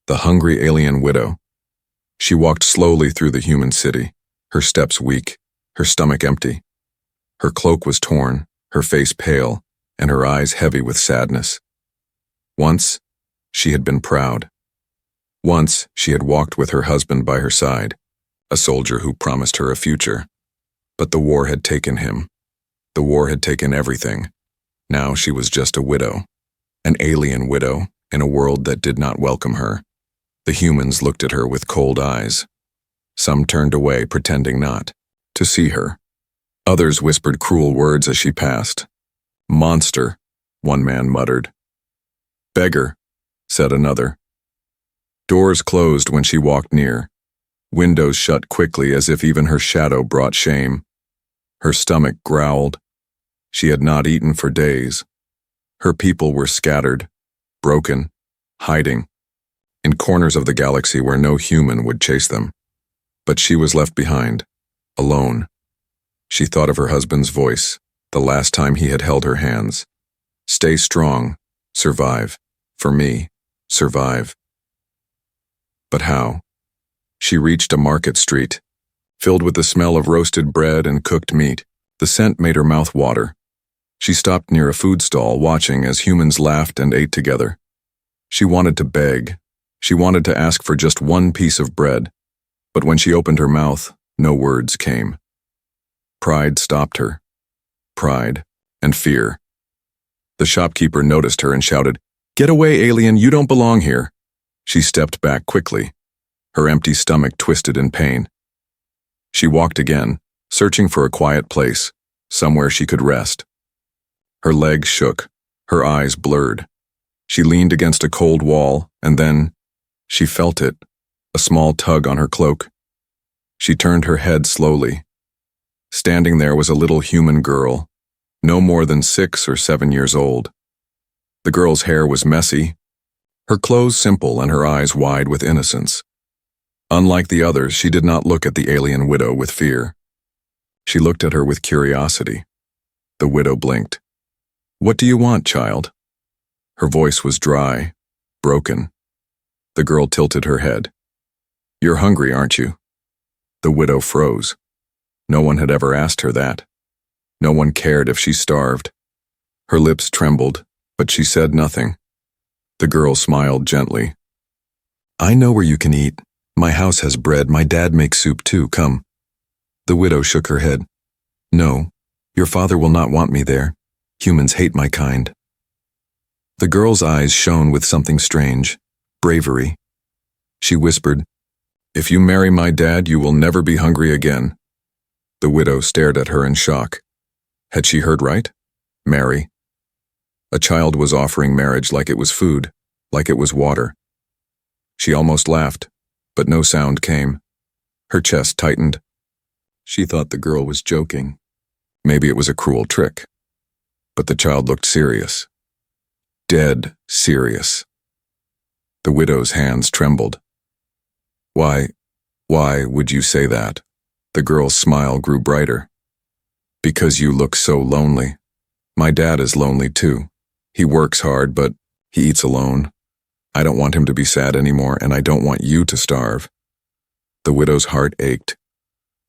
The hungry alien widow. She walked slowly through the human city, her steps weak, her stomach empty. Her cloak was torn, her face pale, and her eyes heavy with sadness. Once, she had been proud. Once, she had walked with her husband by her side, a soldier who promised her a future. But the war had taken him. The war had taken everything. Now she was just a widow, an alien widow in a world that did not welcome her. The humans looked at her with cold eyes. Some turned away, pretending not to see her. Others whispered cruel words as she passed. "Monster," one man muttered. "Beggar," said another. Doors closed when she walked near. Windows shut quickly as if even her shadow brought shame. Her stomach growled. She had not eaten for days. Her people were scattered, broken, hiding, in corners of the galaxy where no human would chase them. But she was left behind, alone. She thought of her husband's voice, the last time he had held her hands. "Stay strong, survive. For me, survive." But how? She reached a market street, filled with the smell of roasted bread and cooked meat. The scent made her mouth water. She stopped near a food stall, watching as humans laughed and ate together. She wanted to beg. She wanted to ask for just one piece of bread. But when she opened her mouth, no words came. Pride stopped her. Pride and fear. The shopkeeper noticed her and shouted, "Get away, alien, you don't belong here." She stepped back quickly. Her empty stomach twisted in pain. She walked again, searching for a quiet place, somewhere she could rest. Her legs shook, her eyes blurred. She leaned against a cold wall, and then she felt it, a small tug on her cloak. She turned her head slowly. Standing there was a little human girl, no more than 6 or 7 years old. The girl's hair was messy, her clothes simple, and her eyes wide with innocence. Unlike the others, she did not look at the alien widow with fear. She looked at her with curiosity. The widow blinked. "What do you want, child?" Her voice was dry, broken. The girl tilted her head. "You're hungry, aren't you?" The widow froze. No one had ever asked her that. No one cared if she starved. Her lips trembled, but she said nothing. The girl smiled gently. "I know where you can eat. My house has bread. My dad makes soup too. Come." The widow shook her head. "No, your father will not want me there. Humans hate my kind." The girl's eyes shone with something strange, bravery. She whispered, "If you marry my dad, you will never be hungry again." The widow stared at her in shock. Had she heard right? Marry. A child was offering marriage like it was food, like it was water. She almost laughed, but no sound came. Her chest tightened. She thought the girl was joking. Maybe it was a cruel trick. But the child looked serious. Dead serious. The widow's hands trembled. Why would you say that?" The girl's smile grew brighter. "Because you look so lonely. My dad is lonely too. He works hard, but he eats alone. I don't want him to be sad anymore, and I don't want you to starve." The widow's heart ached.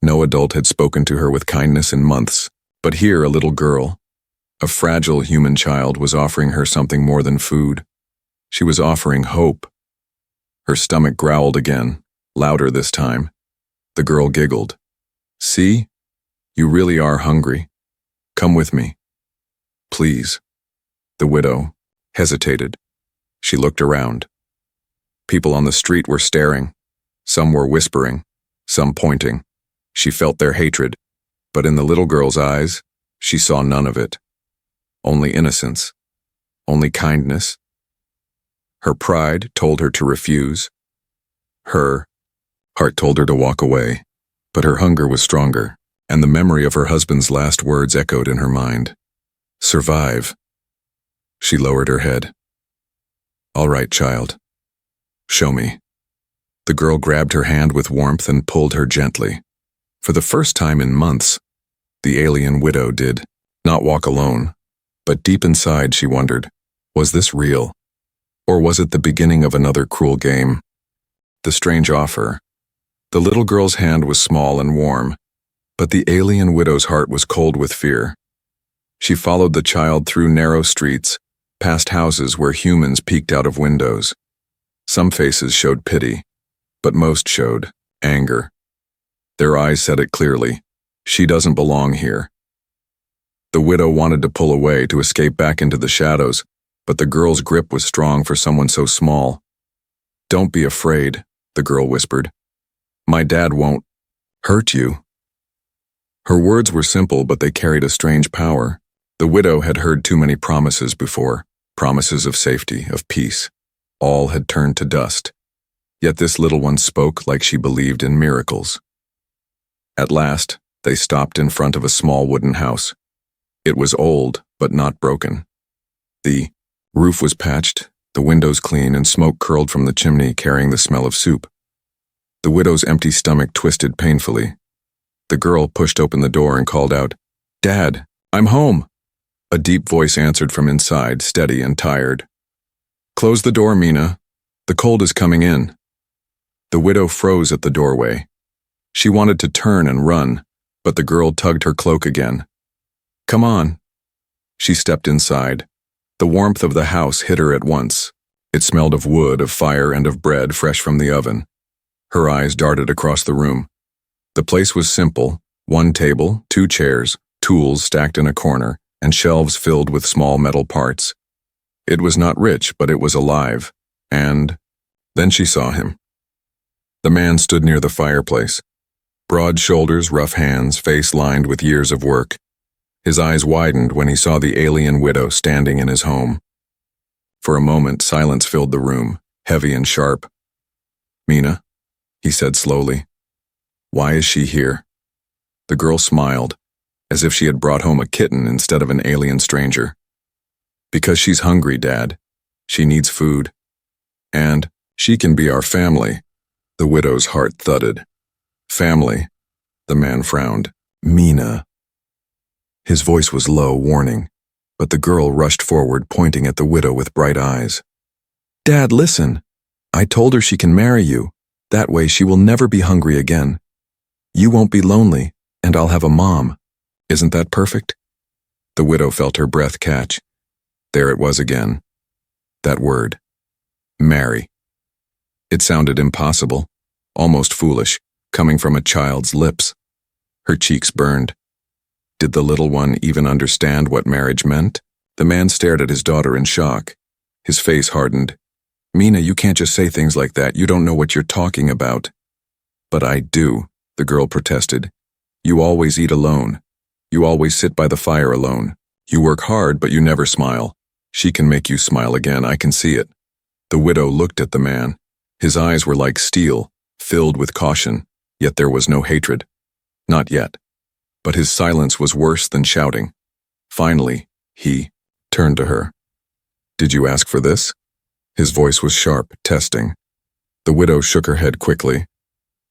No adult had spoken to her with kindness in months, but here a little girl, a fragile human child, was offering her something more than food. She was offering hope. Her stomach growled again, louder this time. The girl giggled. "See? You really are hungry. Come with me. Please." The widow hesitated. She looked around. People on the street were staring. Some were whispering, some pointing. She felt their hatred, but in the little girl's eyes, she saw none of it. Only innocence. Only kindness. Her pride told her to refuse. Her heart told her to walk away, but her hunger was stronger, and the memory of her husband's last words echoed in her mind. "Survive." She lowered her head. "All right, child. Show me." The girl grabbed her hand with warmth and pulled her gently. For the first time in months, the alien widow did not walk alone, but deep inside she wondered, was this real? Or was it the beginning of another cruel game? the strange offer. The little girl's hand was small and warm, but the alien widow's heart was cold with fear. She followed the child through narrow streets, past houses where humans peeked out of windows. Some faces showed pity, but most showed anger. Their eyes said it clearly: she doesn't belong here. The widow wanted to pull away to escape back into the shadows, but the girl's grip was strong for someone so small. "Don't be afraid," the girl whispered. "My dad won't hurt you." Her words were simple, but they carried a strange power. The widow had heard too many promises before, promises of safety, of peace. All had turned to dust. Yet this little one spoke like she believed in miracles. At last, they stopped in front of a small wooden house. It was old, but not broken. The roof was patched, the windows clean, and smoke curled from the chimney, carrying the smell of soup. The widow's empty stomach twisted painfully. The girl pushed open the door and called out, "Dad, I'm home." A deep voice answered from inside, steady and tired. "Close the door, Mina. The cold is coming in." The widow froze at the doorway. She wanted to turn and run, but the girl tugged her cloak again. "Come on." She stepped inside. The warmth of the house hit her at once. It smelled of wood, of fire, and of bread fresh from the oven. Her eyes darted across the room. The place was simple: one table, two chairs, tools stacked in a corner, and shelves filled with small metal parts. It was not rich, but it was alive. And then she saw him. The man stood near the fireplace. Broad shoulders, rough hands, face lined with years of work. His eyes widened when he saw the alien widow standing in his home. For a moment, silence filled the room, heavy and sharp. "Mina," he said slowly, "why is she here?" The girl smiled, as if she had brought home a kitten instead of an alien stranger. "Because she's hungry, Dad. She needs food. And she can be our family." The widow's heart thudded. "Family?" The man frowned. "Mina." His voice was low, warning, but the girl rushed forward, pointing at the widow with bright eyes. "Dad, listen. I told her she can marry you. That way she will never be hungry again. You won't be lonely, and I'll have a mom. Isn't that perfect?" The widow felt her breath catch. There it was again. That word. Marry. It sounded impossible, almost foolish, coming from a child's lips. Her cheeks burned. Did the little one even understand what marriage meant? The man stared at his daughter in shock. His face hardened. "Mina, you can't just say things like that. You don't know what you're talking about." "But I do," the girl protested. "You always eat alone. You always sit by the fire alone. You work hard, but you never smile. She can make you smile again, I can see it." The widow looked at the man. His eyes were like steel, filled with caution, yet there was no hatred. Not yet. But his silence was worse than shouting. Finally, he turned to her. "Did you ask for this?" His voice was sharp, testing. The widow shook her head quickly.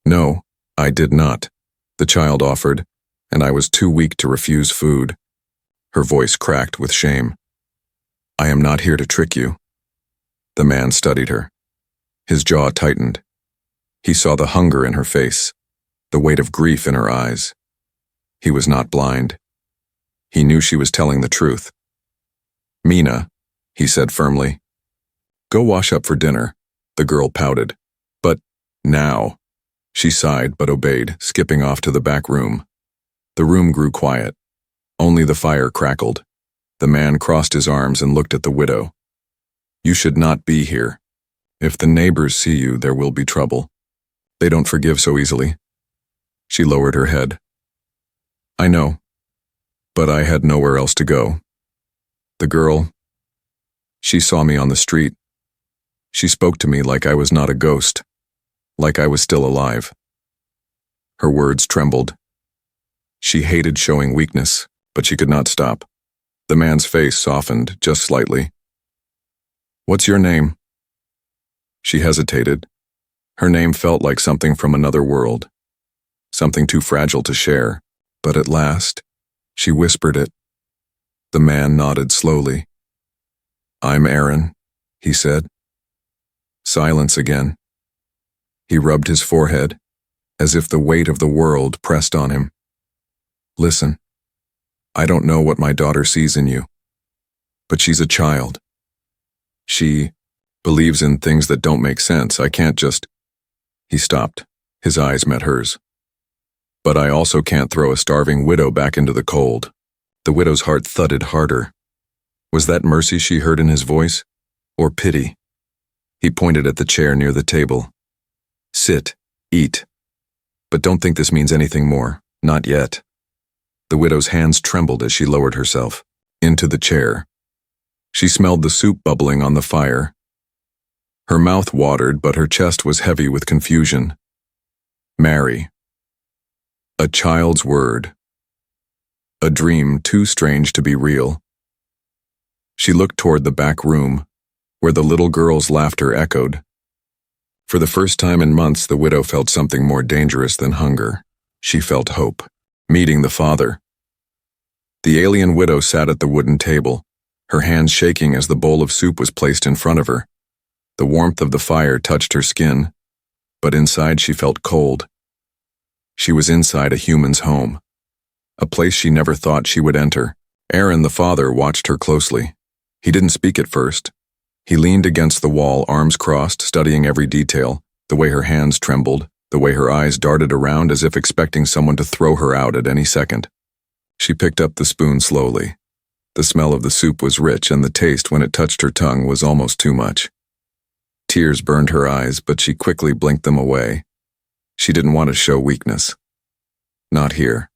"No, I did not," the child offered, "and I was too weak to refuse food." Her voice cracked with shame. "I am not here to trick you." The man studied her. His jaw tightened. He saw the hunger in her face, the weight of grief in her eyes. He was not blind. He knew she was telling the truth. "Mina," he said firmly, "go wash up for dinner." The girl pouted. "But now." She sighed but obeyed, skipping off to the back room. The room grew quiet. Only the fire crackled. The man crossed his arms and looked at the widow. "You should not be here. If the neighbors see you, there will be trouble. They don't forgive so easily." She lowered her head. "I know, but I had nowhere else to go." The girl, she saw me on the street. She spoke to me like I was not a ghost, like I was still alive. Her words trembled. She hated showing weakness, but she could not stop. The man's face softened just slightly. "What's your name?" She hesitated. Her name felt like something from another world, something too fragile to share. But at last, she whispered it. The man nodded slowly. "I'm Aaron," he said. Silence again. He rubbed his forehead, as if the weight of the world pressed on him. Listen, I don't know what my daughter sees in you, but she's a child. She believes in things that don't make sense. I can't just... He stopped. His eyes met hers. But I also can't throw a starving widow back into the cold. The widow's heart thudded harder. Was that mercy she heard in his voice? Or pity? He pointed at the chair near the table. Sit, eat. But don't think this means anything more. Not yet. The widow's hands trembled as she lowered herself into the chair. She smelled the soup bubbling on the fire. Her mouth watered, but her chest was heavy with confusion. Marry. A child's word. A dream too strange to be real. She looked toward the back room, where the little girl's laughter echoed. For the first time in months, the widow felt something more dangerous than hunger. She felt hope. Meeting the father. The alien widow sat at the wooden table, her hands shaking as the bowl of soup was placed in front of her. The warmth of the fire touched her skin, but inside she felt cold. She was inside a human's home, a place she never thought she would enter. Aaron, the father, watched her closely. He didn't speak at first. He leaned against the wall, arms crossed, studying every detail, the way her hands trembled, the way her eyes darted around as if expecting someone to throw her out at any second. She picked up the spoon slowly. The smell of the soup was rich, and the taste when it touched her tongue was almost too much. Tears burned her eyes, but she quickly blinked them away. She didn't want to show weakness. Not here.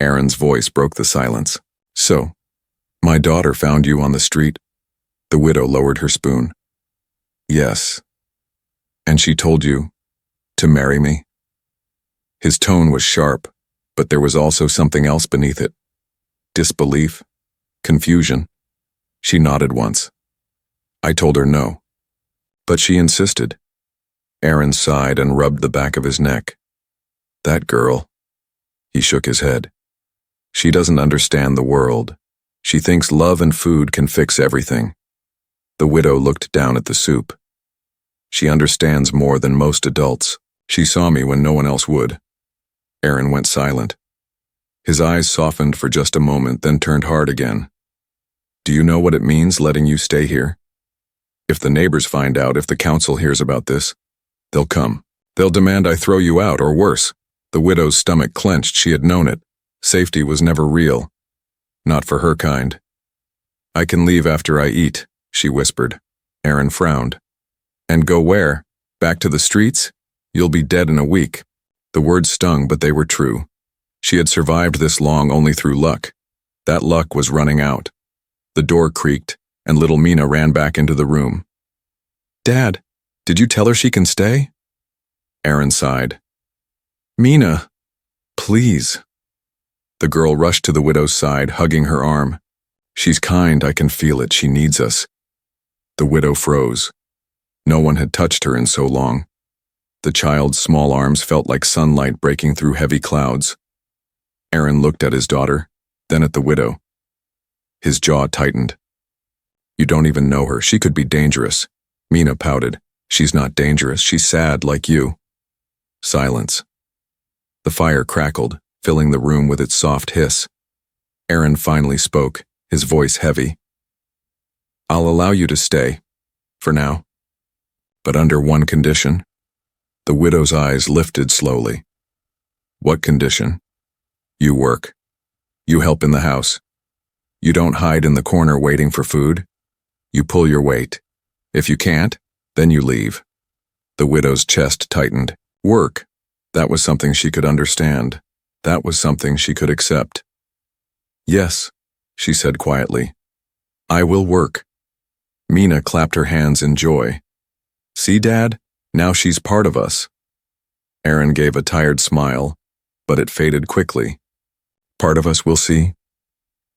Aaron's voice broke the silence. So, my daughter found you on the street? The widow lowered her spoon. Yes. And she told you to marry me? His tone was sharp, but there was also something else beneath it. Disbelief. Confusion. She nodded once. I told her no. But she insisted. Aaron sighed and rubbed the back of his neck. That girl. He shook his head. She doesn't understand the world. She thinks love and food can fix everything. The widow looked down at the soup. She understands more than most adults. She saw me when no one else would. Aaron went silent. His eyes softened for just a moment, then turned hard again. Do you know what it means letting you stay here? If the neighbors find out, if the council hears about this, they'll come. They'll demand I throw you out, or worse. The widow's stomach clenched. She had known it. Safety was never real. Not for her kind. I can leave after I eat, she whispered. Aaron frowned. And go where? Back to the streets? You'll be dead in a week. The words stung, but they were true. She had survived this long only through luck. That luck was running out. The door creaked, and little Mina ran back into the room. Dad, did you tell her she can stay? Aaron sighed. Mina, please. The girl rushed to the widow's side, hugging her arm. She's kind, I can feel it, she needs us. The widow froze. No one had touched her in so long. The child's small arms felt like sunlight breaking through heavy clouds. Aaron looked at his daughter, then at the widow. His jaw tightened. You don't even know her. She could be dangerous. Mina pouted. She's not dangerous. She's sad like you. Silence. The fire crackled, filling the room with its soft hiss. Aaron finally spoke, his voice heavy. I'll allow you to stay. For now. But under one condition. The widow's eyes lifted slowly. What condition? You work. You help in the house. You don't hide in the corner waiting for food. You pull your weight. If you can't, then you leave. The widow's chest tightened. Work. That was something she could understand. That was something she could accept. Yes, she said quietly. I will work. Mina clapped her hands in joy. See, Dad? Now she's part of us. Aaron gave a tired smile, but it faded quickly. Part of us, we'll see.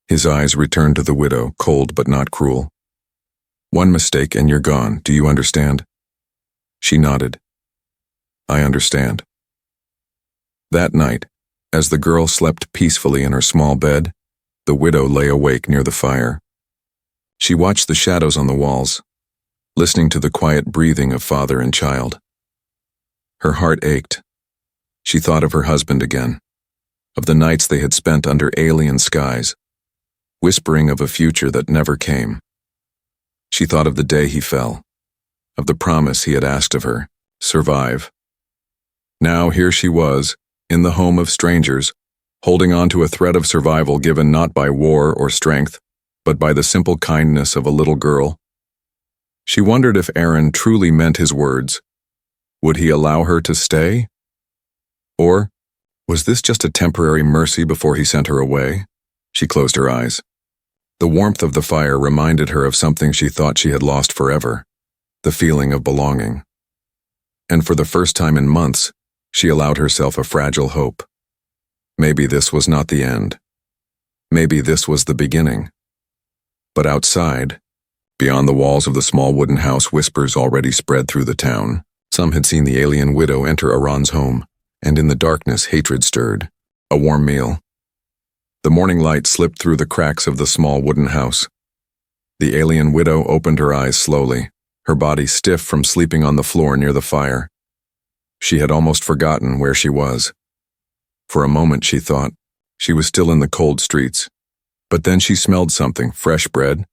His eyes returned to the widow, cold but not cruel. One mistake and you're gone, do you understand? She nodded. I understand. That night, as the girl slept peacefully in her small bed, the widow lay awake near the fire. She watched the shadows on the walls, listening to the quiet breathing of father and child. Her heart ached. She thought of her husband again, of the nights they had spent under alien skies, whispering of a future that never came. She thought of the day he fell, of the promise he had asked of her, survive. Now here she was, in the home of strangers, holding on to a thread of survival given not by war or strength, but by the simple kindness of a little girl. She wondered if Aaron truly meant his words. Would he allow her to stay? Or was this just a temporary mercy before he sent her away? She closed her eyes. The warmth of the fire reminded her of something she thought she had lost forever, the feeling of belonging. And for the first time in months, she allowed herself a fragile hope. Maybe this was not the end. Maybe this was the beginning. But outside, beyond the walls of the small wooden house, whispers already spread through the town. Some had seen the alien widow enter Aaron's home, and in the darkness hatred stirred. A warm meal. The morning light slipped through the cracks of the small wooden house. The alien widow opened her eyes slowly, her body stiff from sleeping on the floor near the fire. She had almost forgotten where she was. For a moment she thought she was still in the cold streets, but then she smelled something, fresh bread.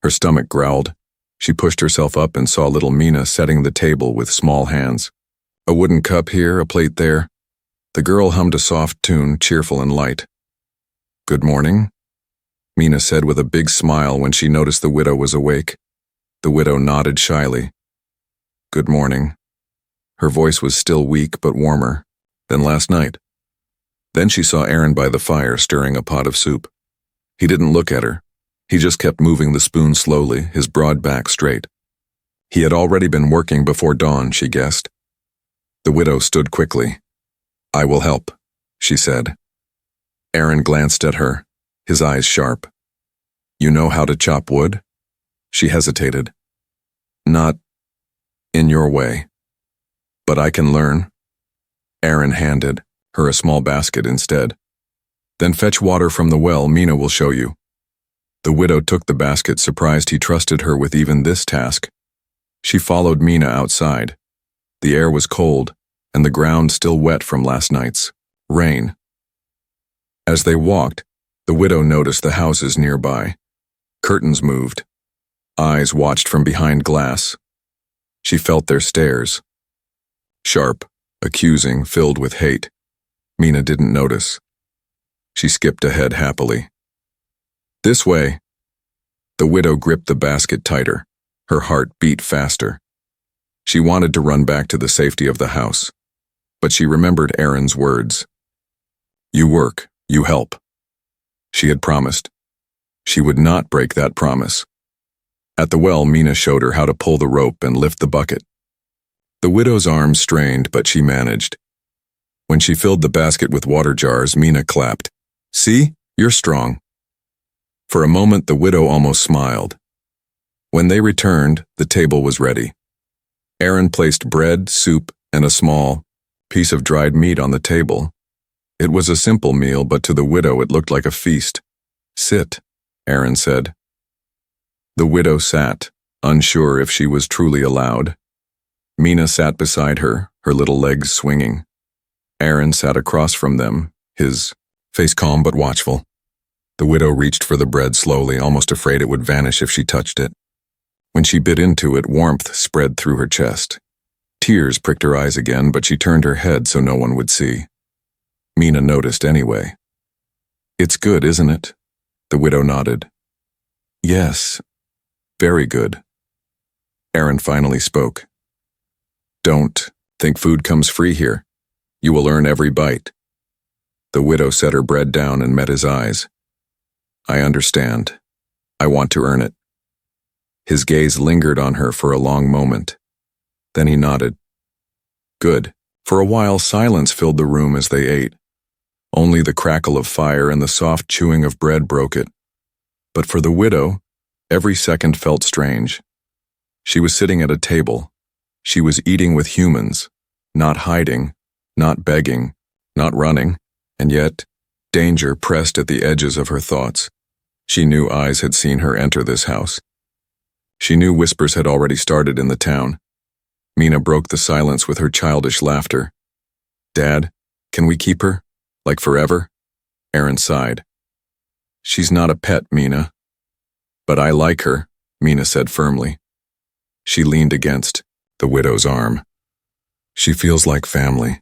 Her stomach growled. She pushed herself up and saw little Mina setting the table with small hands. A wooden cup here, a plate there. The girl hummed a soft tune, cheerful and light. "Good morning," Mina said with a big smile when she noticed the widow was awake. The widow nodded shyly. "Good morning." Her voice was still weak but warmer than last night. Then she saw Aaron by the fire stirring a pot of soup. He didn't look at her. He just kept moving the spoon slowly, his broad back straight. He had already been working before dawn, she guessed. The widow stood quickly. "I will help," she said. Aaron glanced at her, his eyes sharp. "You know how to chop wood?" She hesitated. "Not in your way. But I can learn." Aaron handed her a small basket instead. "Then fetch water from the well, Mina will show you." The widow took the basket, surprised he trusted her with even this task. She followed Mina outside. The air was cold, and the ground still wet from last night's rain. As they walked, the widow noticed the houses nearby. Curtains moved. Eyes watched from behind glass. She felt their stares. Sharp, accusing, filled with hate. Mina didn't notice. She skipped ahead happily. "This way." The widow gripped the basket tighter. Her heart beat faster. She wanted to run back to the safety of the house, but she remembered Aaron's words. "You work, you help." She had promised. She would not break that promise. At the well, Mina showed her how to pull the rope and lift the bucket. The widow's arms strained, but she managed. When she filled the basket with water jars, Mina clapped. "See, you're strong." For a moment, the widow almost smiled. When they returned, the table was ready. Aaron placed bread, soup, and a small piece of dried meat on the table. It was a simple meal, but to the widow it looked like a feast. "Sit," Aaron said. The widow sat, unsure if she was truly allowed. Mina sat beside her, her little legs swinging. Aaron sat across from them, his face calm but watchful. The widow reached for the bread slowly, almost afraid it would vanish if she touched it. When she bit into it, warmth spread through her chest. Tears pricked her eyes again, but she turned her head so no one would see. Mina noticed anyway. "It's good, isn't it?" The widow nodded. "Yes, very good." Aaron finally spoke. "Don't think food comes free here. You will earn every bite." The widow set her bread down and met his eyes. "I understand. I want to earn it." His gaze lingered on her for a long moment. Then he nodded. "Good." For a while, silence filled the room as they ate. Only the crackle of fire and the soft chewing of bread broke it. But for the widow, every second felt strange. She was sitting at a table. She was eating with humans, not hiding, not begging, not running, and yet danger pressed at the edges of her thoughts. She knew eyes had seen her enter this house. She knew whispers had already started in the town. Mina broke the silence with her childish laughter. Dad, can we keep her? Like forever? Aaron sighed. She's not a pet, Mina. But I like her, Mina said firmly. She leaned against the widow's arm. She feels like family.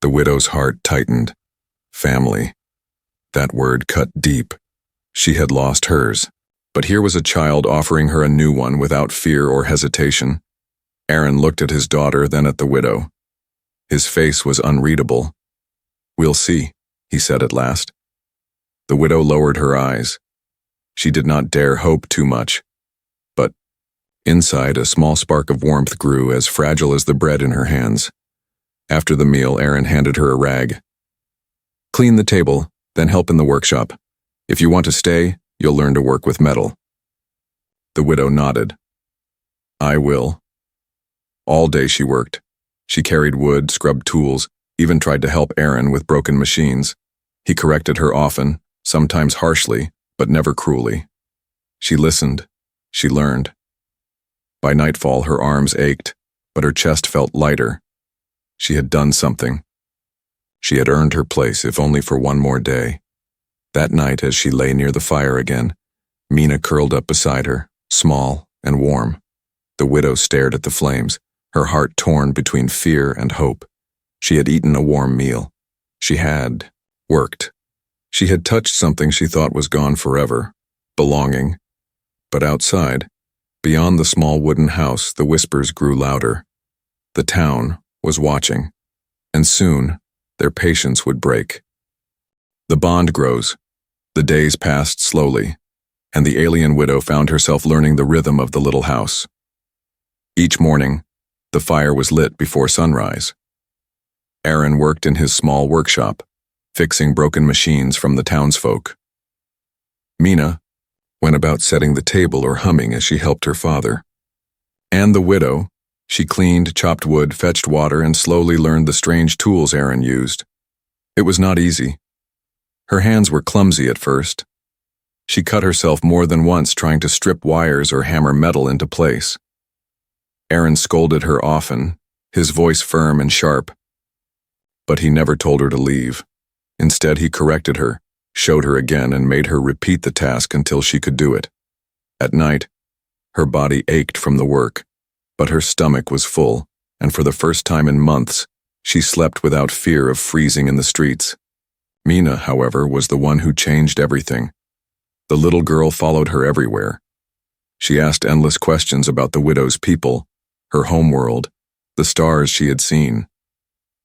The widow's heart tightened. Family. That word cut deep. She had lost hers. But here was a child offering her a new one without fear or hesitation. Aaron looked at his daughter, then at the widow. His face was unreadable. We'll see, he said at last. The widow lowered her eyes. She did not dare hope too much. But inside, a small spark of warmth grew, as fragile as the bread in her hands. After the meal, Aaron handed her a rag. Clean the table, then help in the workshop. If you want to stay, you'll learn to work with metal. The widow nodded. I will. All day she worked. She carried wood, scrubbed tools, even tried to help Aaron with broken machines. He corrected her often, sometimes harshly, but never cruelly. She listened. She learned. By nightfall, her arms ached, but her chest felt lighter. She had done something. She had earned her place, if only for one more day. That night, as she lay near the fire again, Mina curled up beside her, small and warm. The widow stared at the flames, her heart torn between fear and hope. She had eaten a warm meal. She had worked. She had touched something she thought was gone forever, belonging. But outside, beyond the small wooden house, the whispers grew louder. The town was watching, and soon their patience would break. The bond grows. The days passed slowly, and the alien widow found herself learning the rhythm of the little house. Each morning, the fire was lit before sunrise. Aaron worked in his small workshop, fixing broken machines from the townsfolk. Mina went about setting the table or humming as she helped her father. And the widow, she cleaned, chopped wood, fetched water, and slowly learned the strange tools Aaron used. It was not easy. Her hands were clumsy at first. She cut herself more than once trying to strip wires or hammer metal into place. Aaron scolded her often, his voice firm and sharp. But he never told her to leave. Instead, he corrected her, showed her again, and made her repeat the task until she could do it. At night, her body ached from the work, but her stomach was full, and for the first time in months, she slept without fear of freezing in the streets. Mina, however, was the one who changed everything. The little girl followed her everywhere. She asked endless questions about the widow's people, her homeworld, the stars she had seen.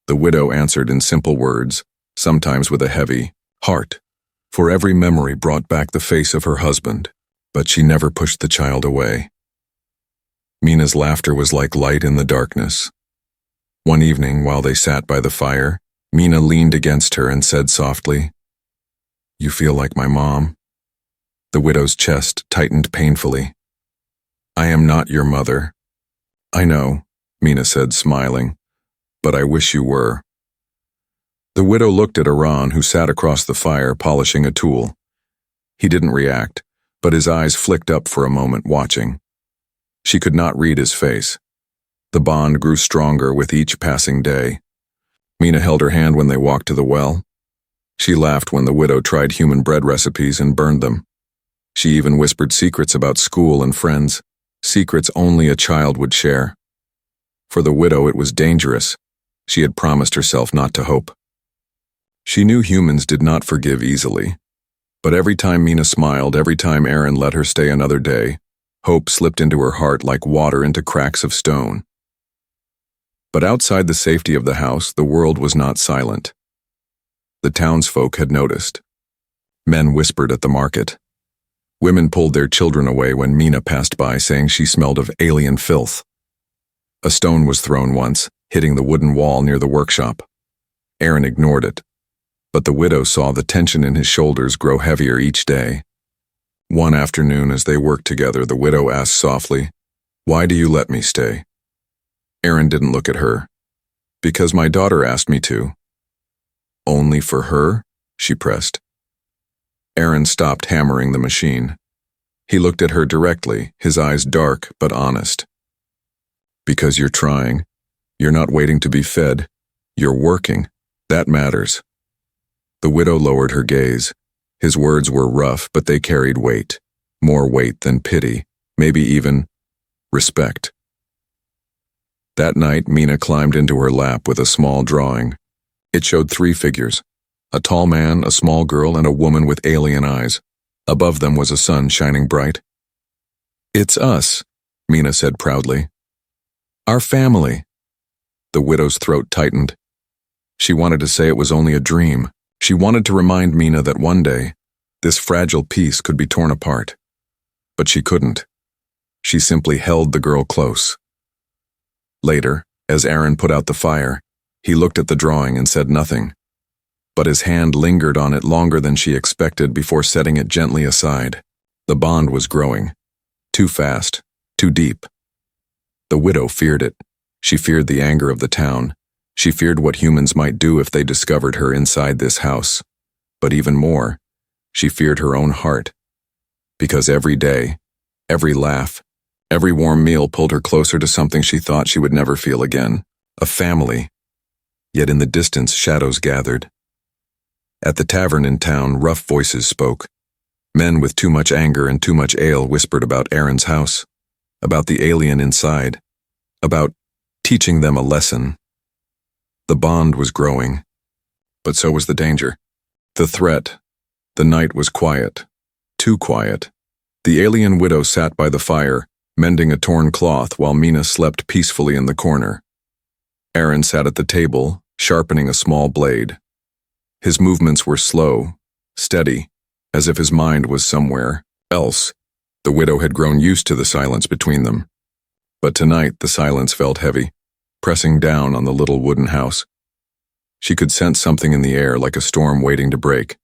The widow answered in simple words, sometimes with a heavy heart, for every memory brought back the face of her husband, but she never pushed the child away. Mina's laughter was like light in the darkness. One evening, while they sat by the fire, Mina leaned against her and said softly, "You feel like my mom." The widow's chest tightened painfully. "I am not your mother." "I know," Mina said, smiling, "but I wish you were." The widow looked at Iran, who sat across the fire polishing a tool. He didn't react, but his eyes flicked up for a moment, watching. She could not read his face. The bond grew stronger with each passing day. Mina held her hand when they walked to the well. She laughed when the widow tried human bread recipes and burned them. She even whispered secrets about school and friends, secrets only a child would share. For the widow, it was dangerous. She had promised herself not to hope. She knew humans did not forgive easily. But every time Mina smiled, every time Aaron let her stay another day, hope slipped into her heart like water into cracks of stone. But outside the safety of the house, the world was not silent. The townsfolk had noticed. Men whispered at the market. Women pulled their children away when Mina passed by, saying she smelled of alien filth. A stone was thrown once, hitting the wooden wall near the workshop. Aaron ignored it, but the widow saw the tension in his shoulders grow heavier each day. One afternoon, as they worked together, the widow asked softly, "Why do you let me stay?" Aaron didn't look at her. "Because my daughter asked me to." "Only for her?" she pressed. Aaron stopped hammering the machine. He looked at her directly, his eyes dark but honest. Because you're trying. You're not waiting to be fed. You're working. That matters. The widow lowered her gaze. His words were rough, but they carried weight. More weight than pity, maybe even respect. That night, Mina climbed into her lap with a small drawing. It showed 3 figures: a tall man, a small girl, and a woman with alien eyes. Above them was a sun shining bright. "It's us," Mina said proudly. "Our family." The widow's throat tightened. She wanted to say it was only a dream. She wanted to remind Mina that one day, this fragile piece could be torn apart. But she couldn't. She simply held the girl close. Later, as Aaron put out the fire, he looked at the drawing and said nothing. But his hand lingered on it longer than she expected before setting it gently aside. The bond was growing. Too fast, too deep. The widow feared it. She feared the anger of the town. She feared what humans might do if they discovered her inside this house. But even more, she feared her own heart. Because every day, every laugh, every warm meal pulled her closer to something she thought she would never feel again: a family. Yet in the distance, shadows gathered. At the tavern in town, rough voices spoke. Men with too much anger and too much ale whispered about Aaron's house, about the alien inside, about teaching them a lesson. The bond was growing, but so was the danger. The threat. The night was quiet. Too quiet. The alien widow sat by the fire, mending a torn cloth while Mina slept peacefully in the corner. Aaron sat at the table, sharpening a small blade. His movements were slow, steady, as if his mind was somewhere else. The widow had grown used to the silence between them. But tonight the silence felt heavy, pressing down on the little wooden house. She could sense something in the air, like a storm waiting to break.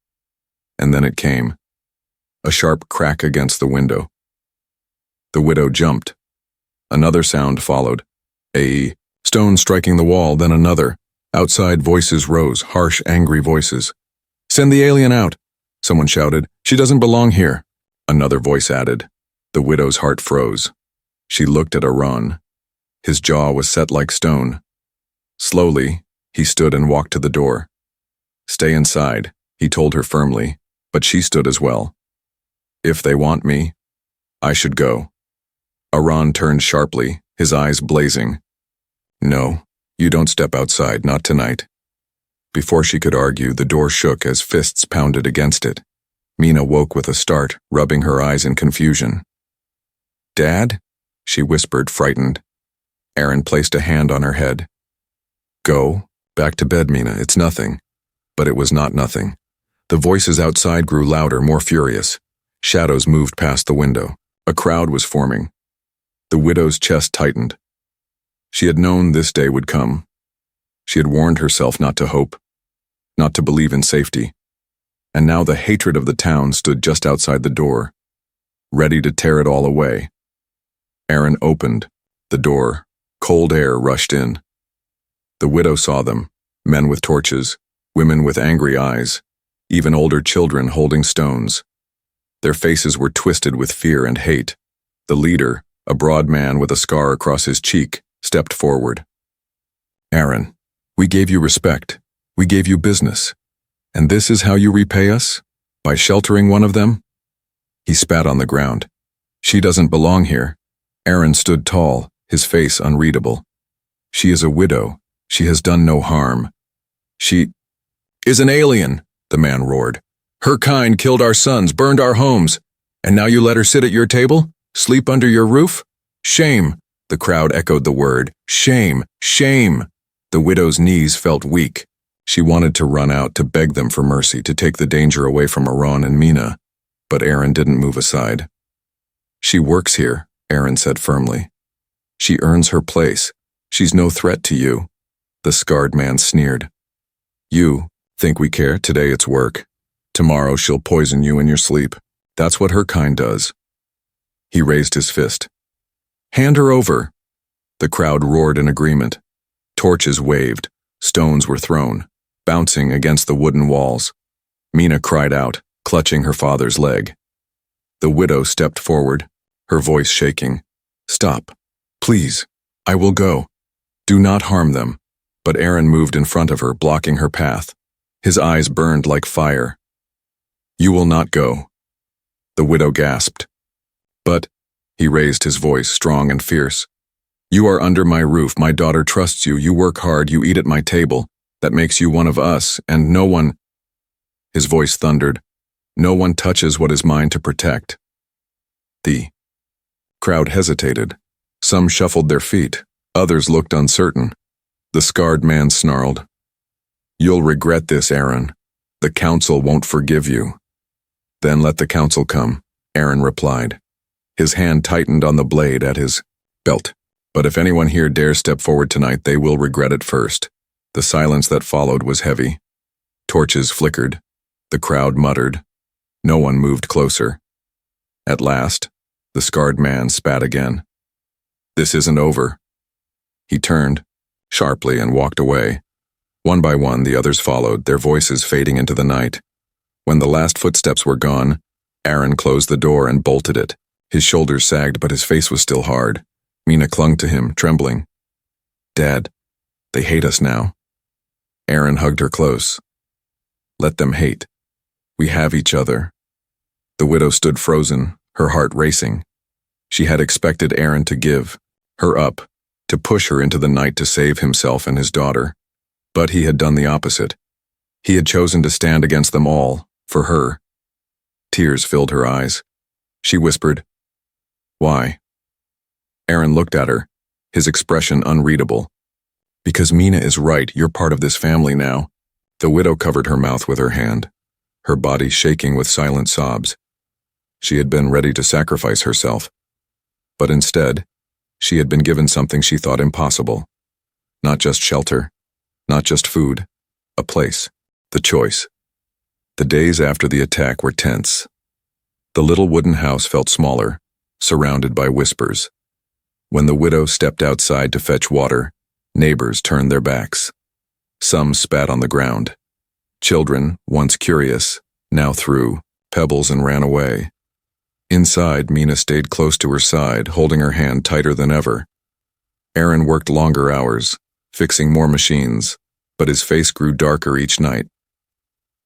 And then it came. A sharp crack against the window. The widow jumped. Another sound followed. A stone striking the wall, then another. Outside voices rose, harsh, angry voices. "Send the alien out," someone shouted. "She doesn't belong here." Another voice added. The widow's heart froze. She looked at Aran. His jaw was set like stone. Slowly, he stood and walked to the door. "Stay inside," he told her firmly, but she stood as well. "If they want me, I should go." Aran turned sharply, his eyes blazing. "No, you don't step outside, not tonight." Before she could argue, the door shook as fists pounded against it. Mina woke with a start, rubbing her eyes in confusion. "Dad?" she whispered, frightened. Aaron placed a hand on her head. "Go, back to bed, Mina, it's nothing." But it was not nothing. The voices outside grew louder, more furious. Shadows moved past the window. A crowd was forming. The widow's chest tightened. She had known this day would come. She had warned herself not to hope, not to believe in safety. And now the hatred of the town stood just outside the door, ready to tear it all away. Aaron opened the door. Cold air rushed in. The widow saw them, men with torches, women with angry eyes, even older children holding stones. Their faces were twisted with fear and hate. The leader, a broad man with a scar across his cheek, stepped forward. "Aaron, we gave you respect. We gave you business. And this is how you repay us? By sheltering one of them?" He spat on the ground. "She doesn't belong here." Aaron stood tall, his face unreadable. "She is a widow. She has done no harm. She is an alien," the man roared. "Her kind killed our sons, burned our homes. And now you let her sit at your table? Sleep under your roof? Shame!" The crowd echoed the word. "Shame! Shame!" The widow's knees felt weak. She wanted to run out, to beg them for mercy, to take the danger away from Aran and Mina. But Aaron didn't move aside. "She works here," Aaron said firmly. "She earns her place. She's no threat to you." The scarred man sneered. "You think we care? Today it's work. Tomorrow she'll poison you in your sleep. That's what her kind does." He raised his fist. "Hand her over." The crowd roared in agreement. Torches waved. Stones were thrown, bouncing against the wooden walls. Mina cried out, clutching her father's leg. The widow stepped forward, her voice shaking. "Stop. Please. I will go. Do not harm them. But Aaron moved in front of her, blocking her path. His eyes burned like fire. You will not go. The widow gasped. But, he raised his voice, strong and fierce. You are under my roof, my daughter trusts you, you work hard, you eat at my table. That makes you one of us, and no one— His voice thundered. No one touches what is mine to protect. The crowd hesitated. Some shuffled their feet. Others looked uncertain. The scarred man snarled. You'll regret this, Aaron. The council won't forgive you. Then let the council come, Aaron replied. His hand tightened on the blade at his belt. But if anyone here dares step forward tonight, they will regret it first. The silence that followed was heavy. Torches flickered. The crowd muttered. No one moved closer. At last, the scarred man spat again. This isn't over. He turned, sharply, and walked away. One by one, the others followed, their voices fading into the night. When the last footsteps were gone, Aaron closed the door and bolted it. His shoulders sagged, but his face was still hard. Mina clung to him, trembling. Dad, they hate us now. Aaron hugged her close. Let them hate. We have each other. The widow stood frozen, her heart racing. She had expected Aaron to give her up, to push her into the night to save himself and his daughter. But he had done the opposite. He had chosen to stand against them all, for her. Tears filled her eyes. She whispered, Why? Aaron looked at her, his expression unreadable. Because Mina is right, you're part of this family now. The widow covered her mouth with her hand, her body shaking with silent sobs. She had been ready to sacrifice herself. But instead, she had been given something she thought impossible. Not just shelter, not just food, a place, the choice. The days after the attack were tense. The little wooden house felt smaller, surrounded by whispers. When the widow stepped outside to fetch water, neighbors turned their backs. Some spat on the ground. Children, once curious, now threw pebbles and ran away. Inside, Mina stayed close to her side, holding her hand tighter than ever. Aaron worked longer hours, fixing more machines, but his face grew darker each night.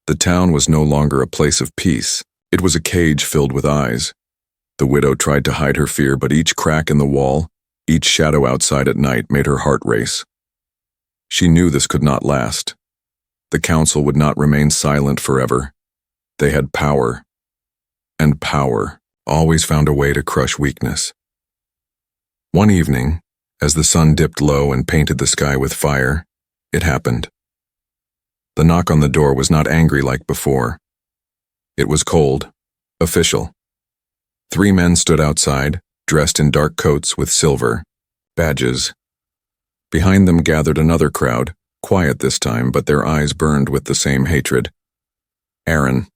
The town was no longer a place of peace. It was a cage filled with eyes. The widow tried to hide her fear, but each crack in the wall, each shadow outside at night made her heart race. She knew this could not last. The council would not remain silent forever. They had power, and power always found a way to crush weakness. One evening, as the sun dipped low and painted the sky with fire, it happened. The knock on the door was not angry like before. It was cold, official. 3 men stood outside, dressed in dark coats with silver badges. Behind them gathered another crowd, quiet this time, but their eyes burned with the same hatred. Aaron,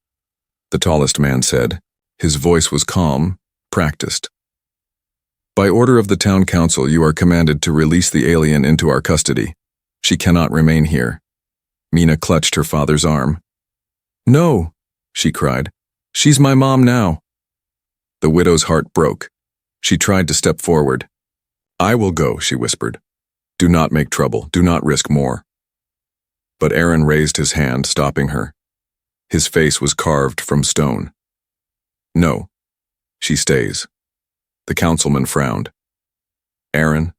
the tallest man said. His voice was calm, practiced. By order of the town council, you are commanded to release the alien into our custody. She cannot remain here. Mina clutched her father's arm. No, she cried. She's my mom now. The widow's heart broke. She tried to step forward. I will go, she whispered. Do not make trouble. Do not risk more. But Aaron raised his hand, stopping her. His face was carved from stone. No, she stays. The councilman frowned. Aaron,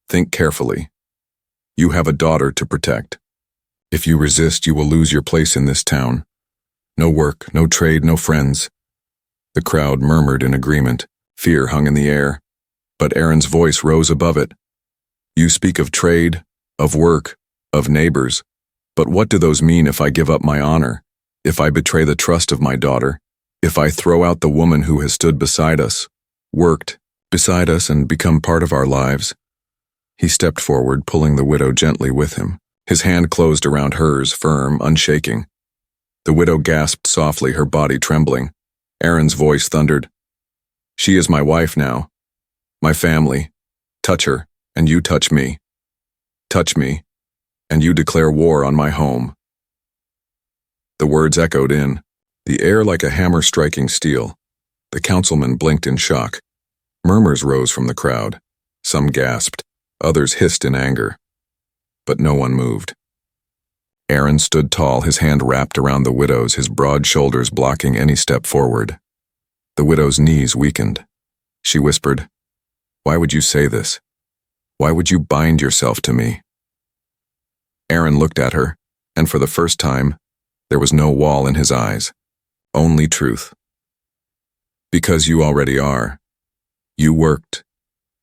think carefully. You have a daughter to protect. If you resist, you will lose your place in this town. No work, no trade, no friends. The crowd murmured in agreement. Fear hung in the air. But Aaron's voice rose above it. You speak of trade, of work, of neighbors. But what do those mean if I give up my honor? If I betray the trust of my daughter? If I throw out the woman who has stood beside us, worked beside us, and become part of our lives? He stepped forward, pulling the widow gently with him. His hand closed around hers, firm, unshaking. The widow gasped softly, her body trembling. Aaron's voice thundered. She is my wife now. My family. Touch her, and you touch me. Touch me, and you declare war on my home. The words echoed in, the air like a hammer striking steel. The councilman blinked in shock. Murmurs rose from the crowd. Some gasped. Others hissed in anger, but no one moved. Aaron stood tall, his hand wrapped around the widow's, his broad shoulders blocking any step forward. The widow's knees weakened. She whispered, "Why would you say this? Why would you bind yourself to me?" Aaron looked at her, and for the first time, there was no wall in his eyes, only truth. "Because you already are. You worked.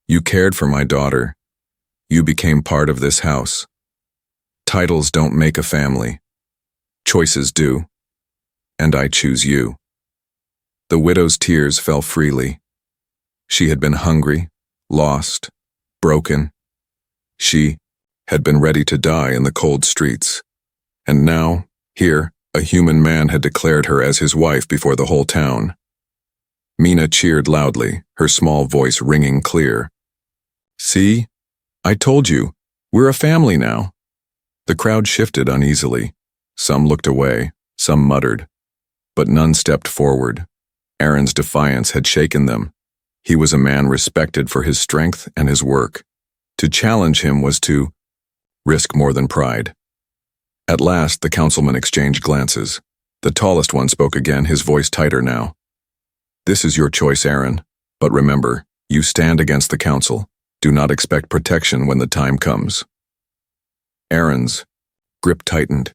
You cared for my daughter. You became part of this house. Titles don't make a family. Choices do. And I choose you." The widow's tears fell freely. She had been hungry, lost, broken. She had been ready to die in the cold streets. And now, here, a human man had declared her as his wife before the whole town. Mina cheered loudly, her small voice ringing clear. "See? I told you, we're a family now." The crowd shifted uneasily. Some looked away, some muttered, but none stepped forward. Aaron's defiance had shaken them. He was a man respected for his strength and his work. To challenge him was to risk more than pride. At last, the councilmen exchanged glances. The tallest one spoke again, his voice tighter now. "This is your choice, Aaron, but remember, you stand against the council. Do not expect protection when the time comes." Aaron's grip tightened.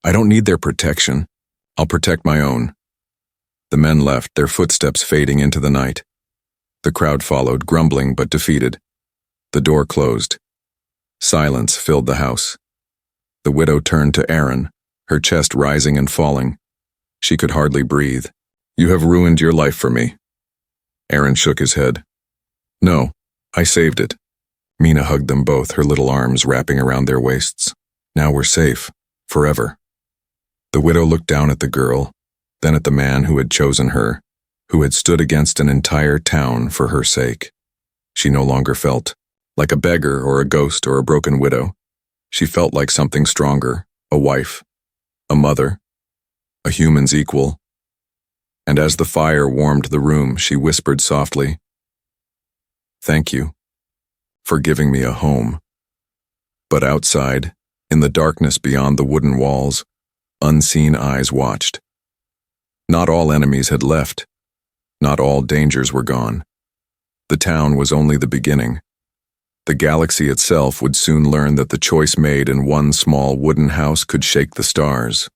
"I don't need their protection. I'll protect my own." The men left, their footsteps fading into the night. The crowd followed, grumbling but defeated. The door closed. Silence filled the house. The widow turned to Aaron, her chest rising and falling. She could hardly breathe. "You have ruined your life for me." Aaron shook his head. "No, I saved it." Mina hugged them both, her little arms wrapping around their waists. "Now we're safe, forever." The widow looked down at the girl, then at the man who had chosen her, who had stood against an entire town for her sake. She no longer felt like a beggar or a ghost or a broken widow. She felt like something stronger, a wife, a mother, a human's equal. And as the fire warmed the room, she whispered softly, "Thank you for giving me a home." But outside, in the darkness beyond the wooden walls, unseen eyes watched. Not all enemies had left. Not all dangers were gone. The town was only the beginning. The galaxy itself would soon learn that the choice made in one small wooden house could shake the stars.